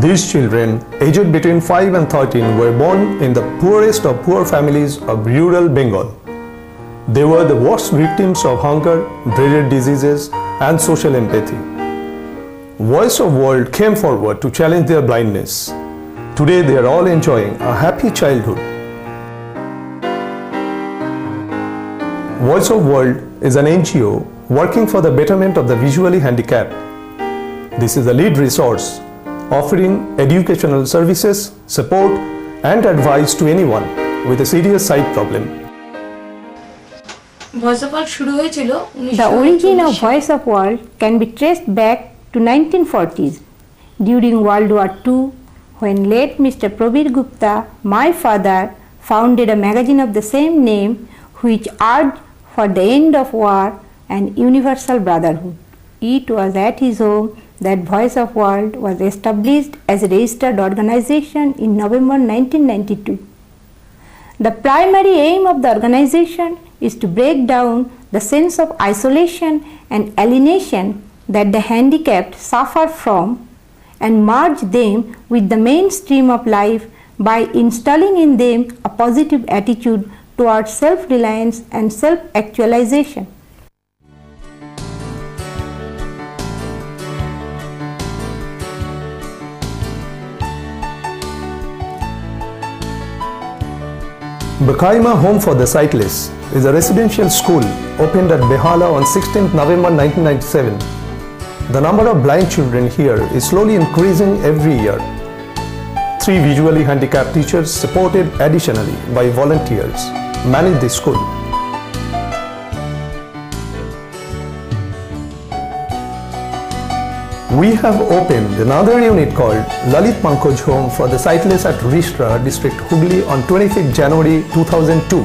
These children, aged between 5 and 13, were born in the poorest of poor families of rural Bengal. They were the worst victims of hunger, dreaded diseases, and social empathy. Voice of World came forward to challenge their blindness. Today they are all enjoying a happy childhood. Voice of World is an NGO working for the betterment of the visually handicapped. This is a lead resource offering educational services, support, and advice to anyone with a serious sight problem. The origin of Voice of World can be traced back to 1940s during World War II, when late Mr. Prabir Gupta, my father, founded a magazine of the same name which urged for the end of war and universal brotherhood. It was at his home that Voice of World was established as a registered organization in November 1992. The primary aim of the organization is to break down the sense of isolation and alienation that the handicapped suffer from and merge them with the mainstream of life by installing in them a positive attitude towards self-reliance and self-actualization. Bakaima Home for the Sightless is a residential school opened at Behala on 16th November 1997. The number of blind children here is slowly increasing every year. 3 visually handicapped teachers, supported additionally by volunteers, manage the school. We have opened another unit called Lalit Pankaj Home for the Sightless at Rishtra district, Hooghly on 25th January 2002.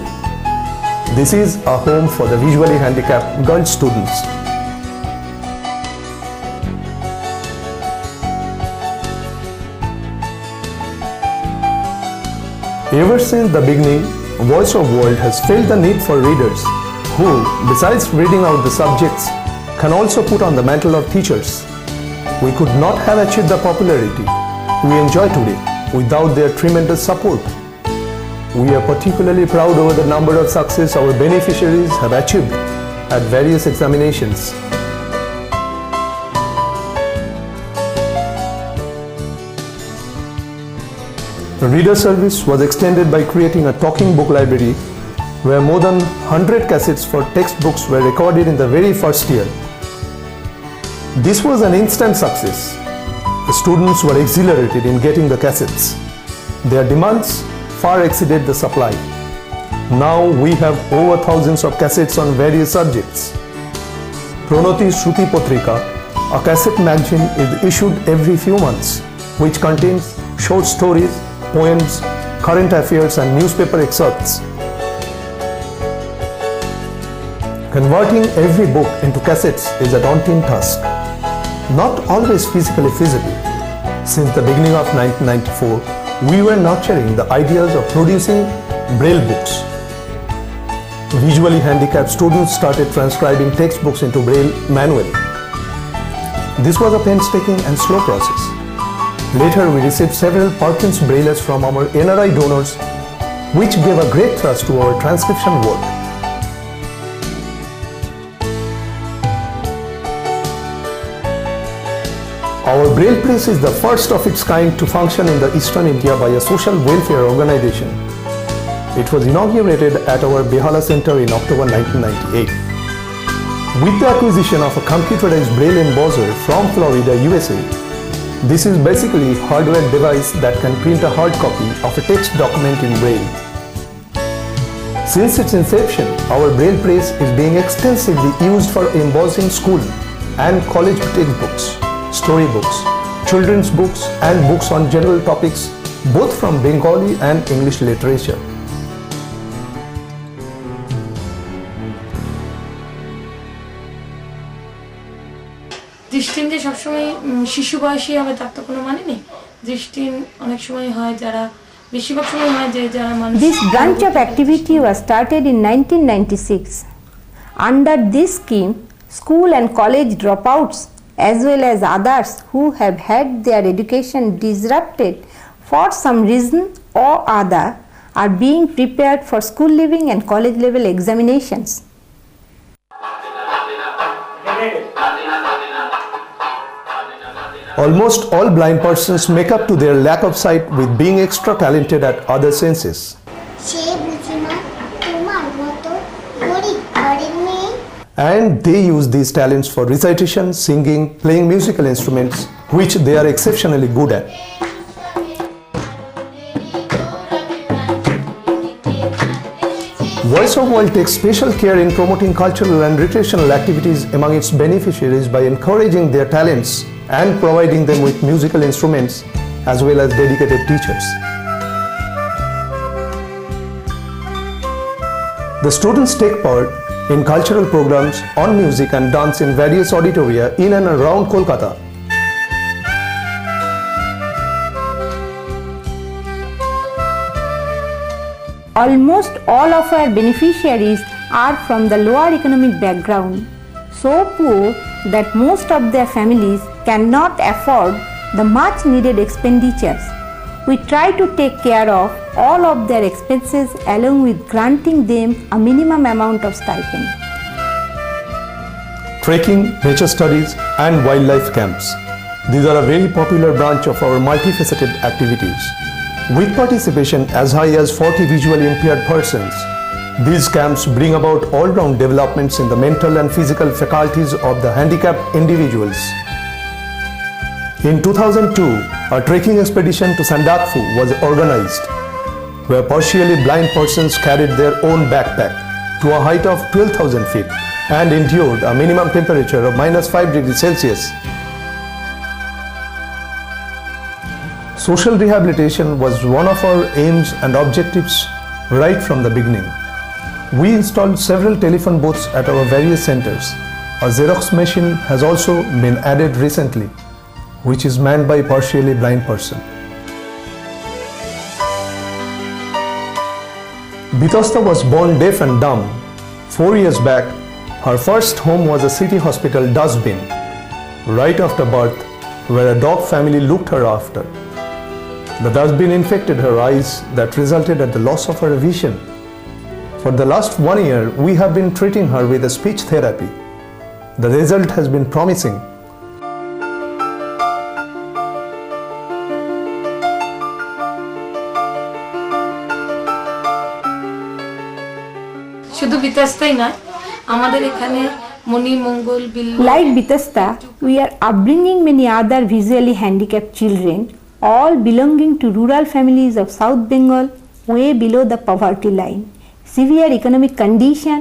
This is a home for the visually handicapped girl students. Ever since the beginning, Voice of World has felt the need for readers who, besides reading out the subjects, can also put on the mantle of teachers. We could not have achieved the popularity we enjoy today without their tremendous support. We are particularly proud over the number of success our beneficiaries have achieved at various examinations. The reader service was extended by creating a talking book library where more than 100 cassettes for textbooks were recorded in the very first year. This was an instant success. The students were exhilarated in getting the cassettes. Their demands far exceeded the supply. Now we have over thousands of cassettes on various subjects. Pranati Shruti Patrika, a cassette magazine, is issued every few months, which contains short stories, poems, current affairs, and newspaper excerpts. Converting every book into cassettes is a daunting task, not always physically feasible. Since the beginning of 1994, we were nurturing the ideas of producing braille books. Visually handicapped students started transcribing textbooks into braille manually. This was a painstaking and slow process. Later, we received several Perkins brailles from our NRI donors, which gave a great thrust to our transcription work. Our Braille Press is the first of its kind to function in the Eastern India by a social welfare organization. It was inaugurated at our Behala Center in October 1998. With the acquisition of a computerized Braille embosser from Florida, USA, this is basically a hardware device that can print a hard copy of a text document in Braille. Since its inception, our Braille Press is being extensively used for embossing school and college textbooks, storybooks, children's books, and books on general topics, both from Bengali and English literature. দৃষ্টিহীন যে সবসময় শিশু বয়সী হবে তার তো কোনো মানে নেই। দৃষ্টিহীন অনেক সময় হয় যারা বেশিরভাগ সময় হয় যে যারা মানুষ। This branch of activity was started in 1996. Under this scheme, school and college dropouts as well as others who have had their education disrupted for some reason or other are being prepared for school leaving and college level examinations. Almost all blind persons make up to their lack of sight with being extra talented at other senses. And they use these talents for recitation, singing, playing musical instruments, which they are exceptionally good at. Voice of World takes special care in promoting cultural and recreational activities among its beneficiaries by encouraging their talents and providing them with musical instruments as well as dedicated teachers. The students take part in cultural programs on music and dance in various auditoria in and around Kolkata. Almost all of our beneficiaries are from the lower economic background, so poor that most of their families cannot afford the much needed expenditures. We try to take care of all of their expenses along with granting them a minimum amount of stipend. Trekking, nature studies and wildlife camps. These are a very popular branch of our multifaceted activities. With participation as high as 40 visually impaired persons, these camps bring about all-round developments in the mental and physical faculties of the handicapped individuals. In 2002, a trekking expedition to Sandakphu was organized, where partially blind persons carried their own backpack to a height of 12,000 feet and endured a minimum temperature of -5 degrees Celsius. Social rehabilitation was one of our aims and objectives right from the beginning. We installed several telephone booths at our various centers. A Xerox machine has also been added recently, which is manned by a partially blind person. Bitasta was born deaf and dumb. 4 years back, her first home was a city hospital dustbin, right after birth, where a dog family looked her after. The dustbin infected her eyes that resulted at the loss of her vision. For the last 1 year, we have been treating her with a speech therapy. The result has been promising. শুধু বিতাস্তাই নয় আমাদের এখানে মণি মঙ্গল Billu Like Bitasta, we are upbringing many other visually handicapped children, all belonging to rural families of South Bengal, way below the poverty line. Severe economic condition,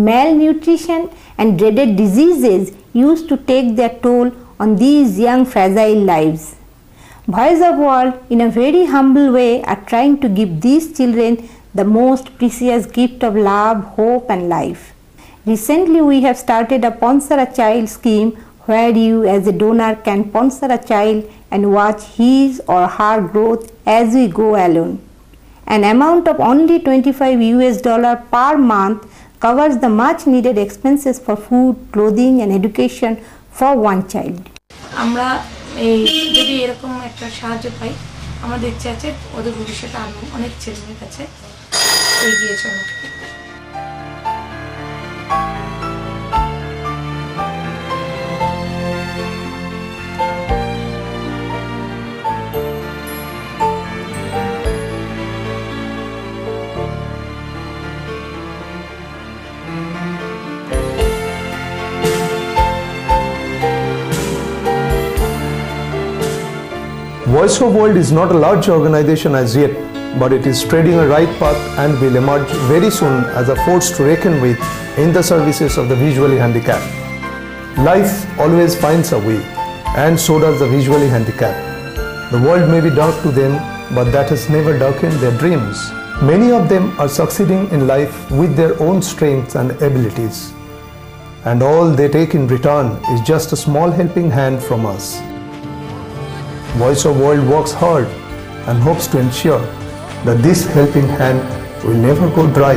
malnutrition and dreaded diseases used to take their toll on these young fragile lives. Voice of World, in a very humble way, are trying to give these children the most precious gift of love, hope and life. Recently, we have started a Sponsor a Child scheme where you as a donor can sponsor a child and watch his or her growth as we go along. An amount of only $25 per month covers the much needed expenses for food, clothing and education for one child. আমরা এই যদি এরকম একটা সাহায্য পাই আমাদের ইচ্ছা আছে ওদের ভবিষ্যতে আরো অনেক ছেলেমেয়ের কাছে এগিয়ে চলা। Voice of World is not a large organization as yet, but it is treading a right path and will emerge very soon as a force to reckon with in the services of the visually handicapped. Life always finds a way, and so does the visually handicapped. The world may be dark to them, but that has never darkened their dreams. Many of them are succeeding in life with their own strengths and abilities, and all they take in return is just a small helping hand from us. Voice of World works hard and hopes to ensure that this helping hand will never go dry.